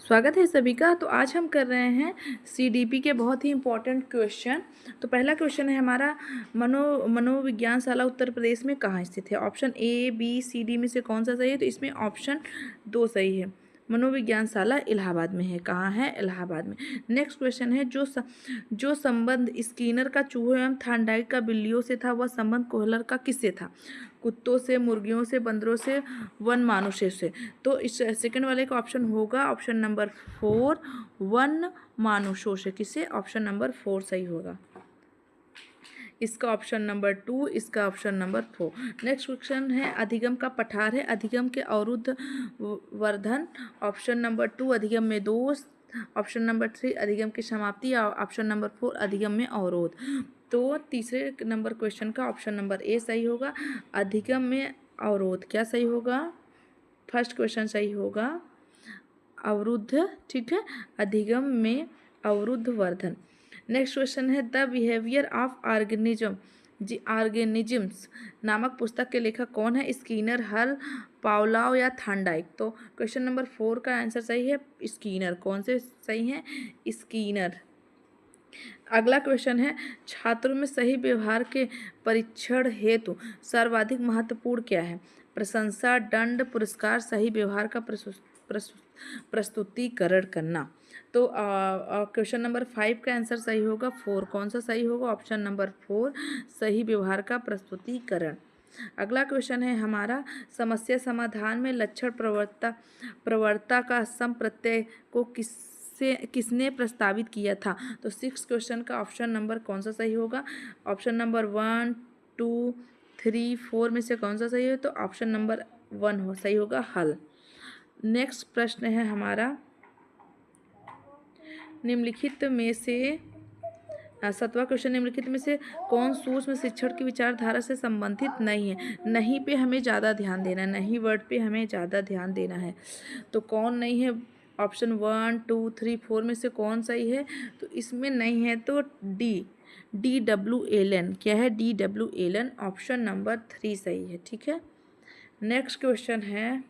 स्वागत है सभी का। तो आज हम कर रहे हैं सीडीपी के बहुत ही इम्पोर्टेंट क्वेश्चन। तो पहला क्वेश्चन है हमारा, मनोविज्ञानशाला उत्तर प्रदेश में कहाँ स्थित है। Option A B C D में से कौन सा सही है। तो इसमें ऑप्शन दो सही है। मनोविज्ञानशाला इलाहाबाद में है। कहाँ है? इलाहाबाद में। नेक्स्ट क्वेश्चन है, जो संबंध स्किनर का चूहों एवं थांडाइट का बिल्लियों से था, वह संबंध कोहलर का किससे था। कुत्तों से, मुर्गियों से, बंदरों से, वन मानुषों से। तो इस सेकंड वाले का ऑप्शन होगा ऑप्शन नंबर 4, वन मानुषों से। किससे? ऑप्शन नंबर 4 सही होगा। इसका ऑप्शन नंबर 2, इसका ऑप्शन नंबर 4। नेक्स्ट क्वेश्चन है, अधिगम का पठार है। अधिगम के अवरुद्ध वर्धन। ऑप्शन नंबर 2 अधिगम में दोष। ऑप्शन नंबर 3 अधिगम की समाप्ति। ऑप्शन नंबर 4 अधिगम में अवरोध। तो तीसरे नंबर क्वेश्चन का ऑप्शन नंबर ए सही होगा, अधिगम में अवरोध। क्या सही होगा? फर्स्ट क्वेश्चन सही होगा, अवरुद्ध। ठीक है, अधिगम में अवरुद्ध वर्धन। नेक्स्ट क्वेश्चन है, द बिहेवियर ऑफ ऑर्गेनिजम्स नामक पुस्तक के लेखक कौन है। स्किनर, हल, पावलोव या थांडाइक। तो क्वेश्चन नंबर 4 का आंसर सही है, स्किनर। कौन से सही है? स्किनर। अगला क्वेश्चन है, छात्रों में सही व्यवहार के परीक्षण हेतु सर्वाधिक महत्वपूर्ण क्या है। प्रशंसा, दंड, पुरस्कार, सही व्यवहार का प्रस्तुतिकरण करना। तो क्वेश्चन नंबर 5 का आंसर सही होगा 4। कौन सा सही होगा? ऑप्शन नंबर 4, सही व्यवहार का प्रस्तुतिकरण। अगला क्वेश्चन है हमारा, समस्या समाधान में लक्षण प्रवृत्ता का सम प्रत्यय को किसने प्रस्तावित किया था। तो 6 क्वेश्चन का ऑप्शन नंबर कौन सा सही होगा? ऑप्शन नंबर 1, 2, 3, 4 में से कौन सा सही है। तो ऑप्शन नंबर 1 सही होगा, हल। नेक्स्ट प्रश्न है हमारा, निम्नलिखित में से 7वां क्वेश्चन, निम्नलिखित में से कौन सूक्ष्म शिक्षण की विचारधारा से संबंधित नहीं है। नहीं पे हमें ज़्यादा ध्यान देना है, नहीं वर्ड पे हमें ज़्यादा ध्यान देना है। तो कौन नहीं है? ऑप्शन 1, 2, 3, 4 में से कौन सही है। तो इसमें नहीं है तो DWLN। क्या है? DWLN। ऑप्शन नंबर 3 सही है। ठीक है, नेक्स्ट क्वेश्चन है,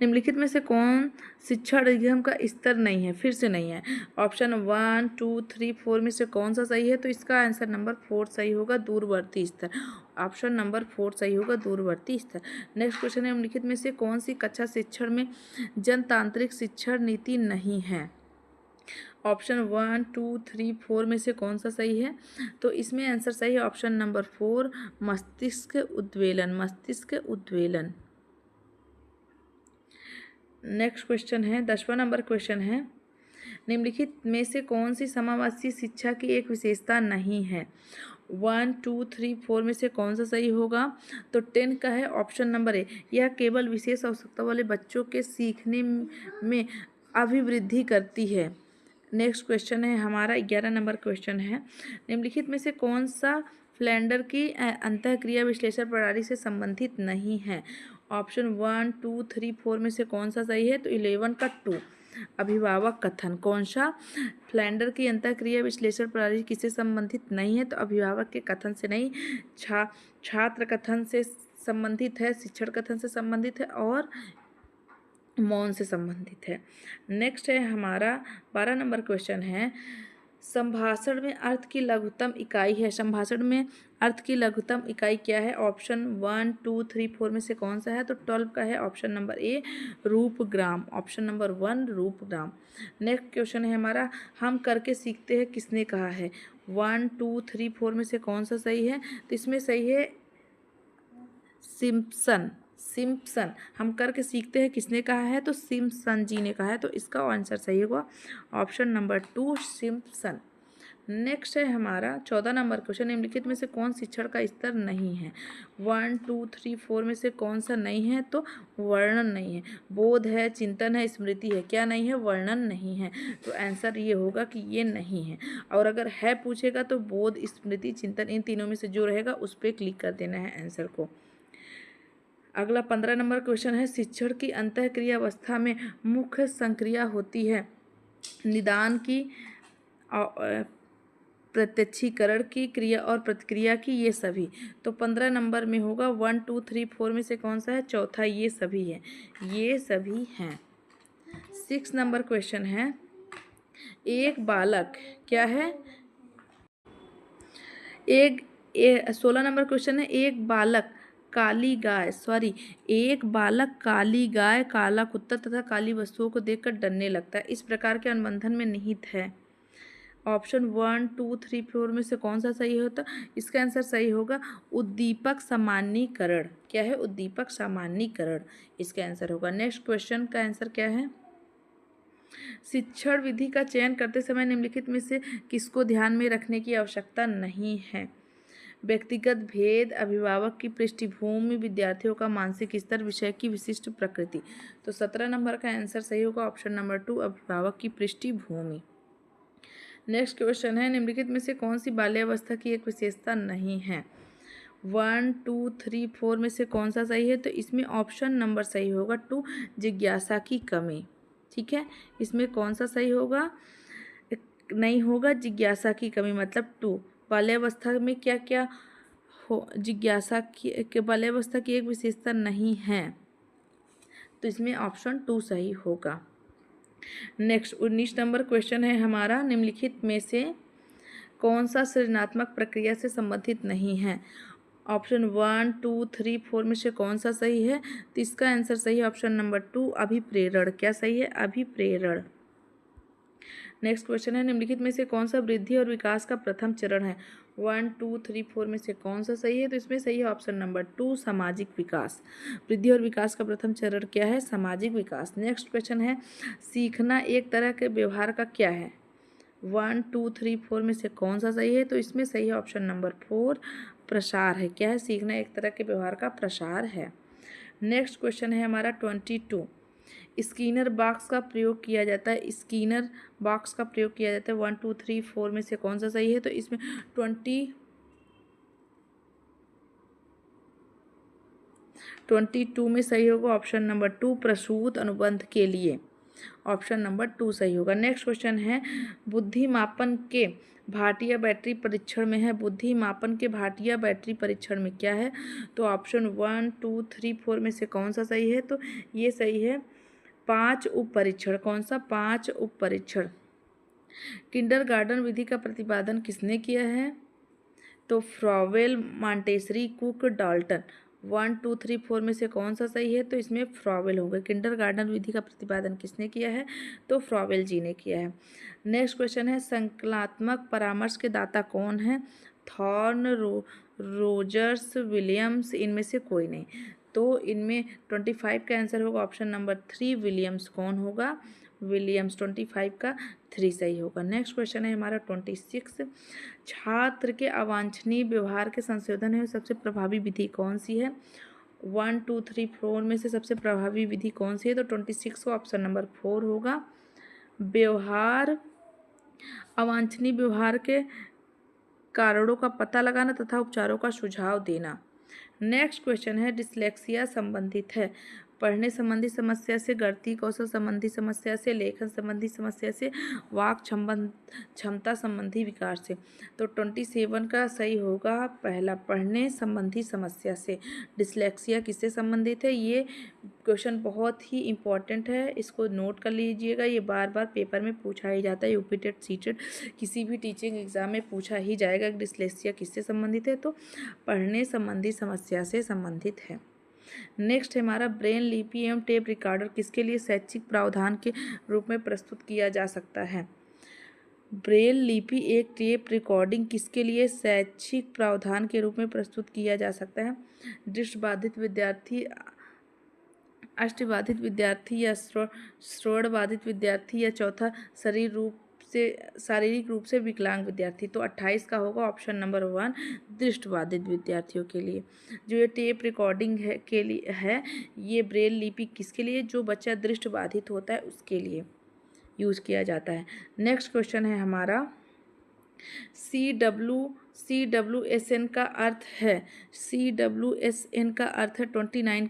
निम्नलिखित में से कौन शिक्षण अधिगम का स्तर नहीं है। फिर से नहीं है। ऑप्शन 1, 2, 3, 4 में से कौन सा सही है। तो इसका आंसर नंबर 4 सही होगा, दूरवर्ती स्तर। ऑप्शन नंबर 4 सही होगा, दूरवर्ती स्तर। नेक्स्ट क्वेश्चन है, निम्नलिखित में से कौन सी कक्षा शिक्षण में जनतांत्रिक शिक्षण नीति नहीं है। ऑप्शन 1, 2, 3, 4 में से कौन सा सही है। तो इसमें आंसर सही है ऑप्शन नंबर 4, मस्तिष्क उद्वेलन। मस्तिष्क उद्वेलन। नेक्स्ट क्वेश्चन है, 10वां नंबर क्वेश्चन है, निम्नलिखित में से कौन सी समावासी शिक्षा की एक विशेषता नहीं है। 1, 2, 3, 4 में से कौन सा सही होगा। तो 10 का है ऑप्शन नंबर ए, यह केवल विशेष आवश्यकता वाले बच्चों के सीखने में अभिवृद्धि करती है। नेक्स्ट क्वेश्चन है हमारा, 11 नंबर क्वेश्चन है, निम्नलिखित में से कौन सा फ्लैंडर की अंतःक्रिया विश्लेषण प्रणाली से संबंधित नहीं है। ऑप्शन 1, 2, 3, 4 में से कौन सा सही है। तो 11 का 2, अभिभावक कथन। कौन सा? फ्लैंडर की अंतःक्रिया विश्लेषण प्रणाली किससे संबंधित नहीं है। तो अभिभावक के कथन से नहीं, छात्र कथन से संबंधित है, शिक्षण कथन से संबंधित है और मौन से संबंधित है। नेक्स्ट है हमारा 12 नंबर क्वेश्चन है, संभाषण में अर्थ की लघुत्तम इकाई है। संभाषण में अर्थ की लघुत्तम इकाई क्या है। ऑप्शन 1, 2, 3, 4 में से कौन सा है। तो 12 का है ऑप्शन नंबर ए, रूपग्राम। ऑप्शन नंबर 1, रूपग्राम। नेक्स्ट क्वेश्चन है हमारा, हम करके सीखते हैं किसने कहा है। 1, 2, 3, 4 में से कौन सा सही है। तो इसमें सही है सिम्पसन। सिम्पसन। हम करके सीखते हैं किसने कहा है। तो सिम्पसन जी ने कहा है। तो इसका आंसर सही होगा ऑप्शन नंबर 2, सिम्पसन। नेक्स्ट है हमारा 14 नंबर क्वेश्चन, निम्नलिखित में से कौन शिक्षण का स्तर नहीं है। 1, 2, 3, 4 में से कौन सा नहीं है। तो वर्णन नहीं है, बोध है, चिंतन है, स्मृति है। क्या नहीं है? वर्णन नहीं है। तो आंसर ये होगा कि ये नहीं है। और अगर है पूछेगा तो बोध, स्मृति, चिंतन, इन तीनों में से जो रहेगा उस पर क्लिक कर देना है आंसर को। अगला 15 नंबर क्वेश्चन है, शिक्षण की अंतःक्रिया अवस्था में मुख्य संक्रिया होती है। निदान की प्रत्यक्षीकरण की, क्रिया और प्रतिक्रिया की, ये सभी। तो 15 नंबर में होगा 1 2 3 4 में से कौन सा है? चौथा, ये सभी है, ये सभी हैं। 6 नंबर क्वेश्चन है, एक बालक क्या है? एक 16 नंबर क्वेश्चन है, एक बालक काली गाय, काला कुत्ता तथा काली वस्तुओं को देखकर डरने लगता है, इस प्रकार के अनुबंधन में निहित है। ऑप्शन 1 2 3 4 में से कौन सा सही होता? इसका आंसर सही होगा उद्दीपक सामान्यीकरण। क्या है? उद्दीपक सामान्यीकरण इसका आंसर होगा। नेक्स्ट क्वेश्चन का आंसर क्या है? शिक्षण विधि का चयन करते समय निम्नलिखित में से किसको ध्यान में रखने की आवश्यकता नहीं है? व्यक्तिगत भेद, अभिभावक की पृष्ठभूमि, विद्यार्थियों का मानसिक स्तर, विषय की विशिष्ट प्रकृति। तो 17 नंबर का आंसर सही होगा ऑप्शन नंबर 2, अभिभावक की पृष्ठभूमि। नेक्स्ट क्वेश्चन है, निम्नलिखित में से कौन सी बाल्यावस्था की एक विशेषता नहीं है? 1 2 3 4 में से कौन सा सही है? तो इसमें ऑप्शन नंबर सही होगा 2, जिज्ञासा की कमी। ठीक है, इसमें कौन सा सही होगा? नहीं होगा जिज्ञासा की कमी, मतलब 2। बाल्यावस्था में क्या क्या हो? जिज्ञासा की बाल्यावस्था की एक विशेषता नहीं है, तो इसमें ऑप्शन 2 सही होगा। नेक्स्ट 19 नंबर क्वेश्चन है हमारा, निम्नलिखित में से कौन सा सृजनात्मक प्रक्रिया से संबंधित नहीं है? ऑप्शन 1 2 3 4 में से कौन सा सही है? तो इसका आंसर सही है ऑप्शन नंबर 2, अभिप्रेरण। क्या सही है? अभिप्रेरण। नेक्स्ट क्वेश्चन है, निम्नलिखित में से कौन सा वृद्धि और विकास का प्रथम चरण है? 1 2 3 4 में से कौन सा सही है? तो इसमें सही है ऑप्शन नंबर 2, सामाजिक विकास। वृद्धि और विकास का प्रथम चरण क्या है? सामाजिक विकास। नेक्स्ट क्वेश्चन है, सीखना एक तरह के व्यवहार का क्या है? 1 2 3 4 में से कौन सा सही है? तो इसमें सही है ऑप्शन नंबर 4, प्रसार है। क्या है? सीखना एक तरह के व्यवहार का प्रसार है। नेक्स्ट क्वेश्चन है हमारा 22, स्किनर बॉक्स का प्रयोग किया जाता है, स्किनर बॉक्स का प्रयोग किया जाता है 1 2 3 4 में से कौन सा सही है? तो इसमें 22 में सही होगा ऑप्शन नंबर 2, प्रसूत अनुबंध के लिए। ऑप्शन नंबर 2 सही होगा। नेक्स्ट क्वेश्चन है, बुद्धि मापन के भाटिया बैटरी परीक्षण में है, बुद्धि मापन के भाटिया बैटरी परीक्षण में क्या है? तो ऑप्शन 1 2 3 4 में से कौन सा सही है? तो ये सही है 5 उप परीक्षण। कौन सा? 5 उप परीक्षण। किंडरगार्टन विधि का प्रतिपादन किसने किया है? तो फ्रॉवेल, मॉन्टेसरी, कुक, डाल्टन। 1 2 3 4 में से कौन सा सही है? तो इसमें फ्रॉवेल होगा। किंडरगार्टन विधि का प्रतिपादन किसने किया है? तो फ्रॉवेल जी ने किया है। नेक्स्ट क्वेश्चन है, संकलात्मक परामर्श के दाता कौन है? थॉर्न, रोजर्स, विलियम्स, इनमें से कोई नहीं। तो इनमें 25 का आंसर होगा ऑप्शन नंबर 3, विलियम्स। कौन होगा? विलियम्स। 25 का 3 सही होगा। नेक्स्ट क्वेश्चन है हमारा 26, छात्र के अवांछनीय व्यवहार के संशोधन है सबसे प्रभावी विधि कौन सी है? 1 2 3 4 में से सबसे प्रभावी विधि कौन सी है? तो 26 का ऑप्शन नंबर 4 होगा, व्यवहार, अवांछनीय व्यवहार के कारणों का पता लगाना तथा उपचारों का सुझाव देना। नेक्स्ट क्वेश्चन है, डिसलेक्सिया संबंधित है पढ़ने संबंधी समस्या से, गणितीय कौशल संबंधी समस्या से, लेखन संबंधी समस्या से, वाक क्षमता संबंधी विकार से। तो 27 का सही होगा पहला, पढ़ने संबंधी समस्या से। डिसलेक्सिया किससे संबंधित है? ये क्वेश्चन बहुत ही इंपॉर्टेंट है, इसको नोट कर लीजिएगा। ये बार बार पेपर में पूछा ही जाता है, यूपी टेट, सीटेट, किसी भी टीचिंग एग्जाम में पूछा ही जाएगा कि डिसलेक्सिया किससे संबंधित है? तो पढ़ने संबंधी समस्या से संबंधित है। नेक्स्ट है हमारा, ब्रेल लिपि एवं टेप रिकॉर्डर किसके लिए शैक्षिक प्रावधान के रूप में प्रस्तुत किया जा सकता है? ब्रेल लिपि एक टेप रिकॉर्डिंग किसके लिए शैक्षिक प्रावधान के रूप में प्रस्तुत किया जा सकता है? दृष्टिबाधित विद्यार्थी, अष्टबाधित विद्यार्थी या श्रवणबाधित विद्यार्थी, या चौथा शारीरिक रूप से विकलांग विद्यार्थी। तो 28 का होगा ऑप्शन नंबर 1, दृष्टिबाधित विद्यार्थियों के लिए। जो ये टेप रिकॉर्डिंग है के लिए है, ये ब्रेल लिपि किसके लिए? जो बच्चा दृष्टिबाधित होता है उसके लिए यूज़ किया जाता है। नेक्स्ट क्वेश्चन है हमारा, CWSN का अर्थ है, CWSN का अर्थ है 29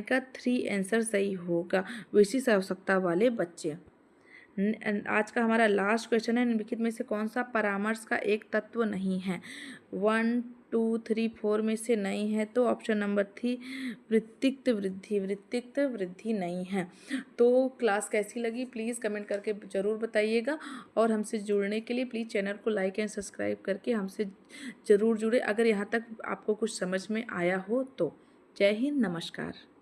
का 3 आंसर सही होगा, विशेष आवश्यकता वाले बच्चे। आज का हमारा लास्ट क्वेश्चन है, निम्नलिखित में से कौन सा परामर्श का एक तत्व नहीं है? 1 2 3 4 में से नहीं है, तो ऑप्शन नंबर 3 वृत्तित्व वृद्धि नहीं है। तो क्लास कैसी लगी प्लीज़ कमेंट करके ज़रूर बताइएगा, और हमसे जुड़ने के लिए प्लीज़ चैनल को लाइक एंड सब्सक्राइब करके हमसे ज़रूर जुड़े, अगर यहाँ तक आपको कुछ समझ में आया हो तो। जय हिंद, नमस्कार।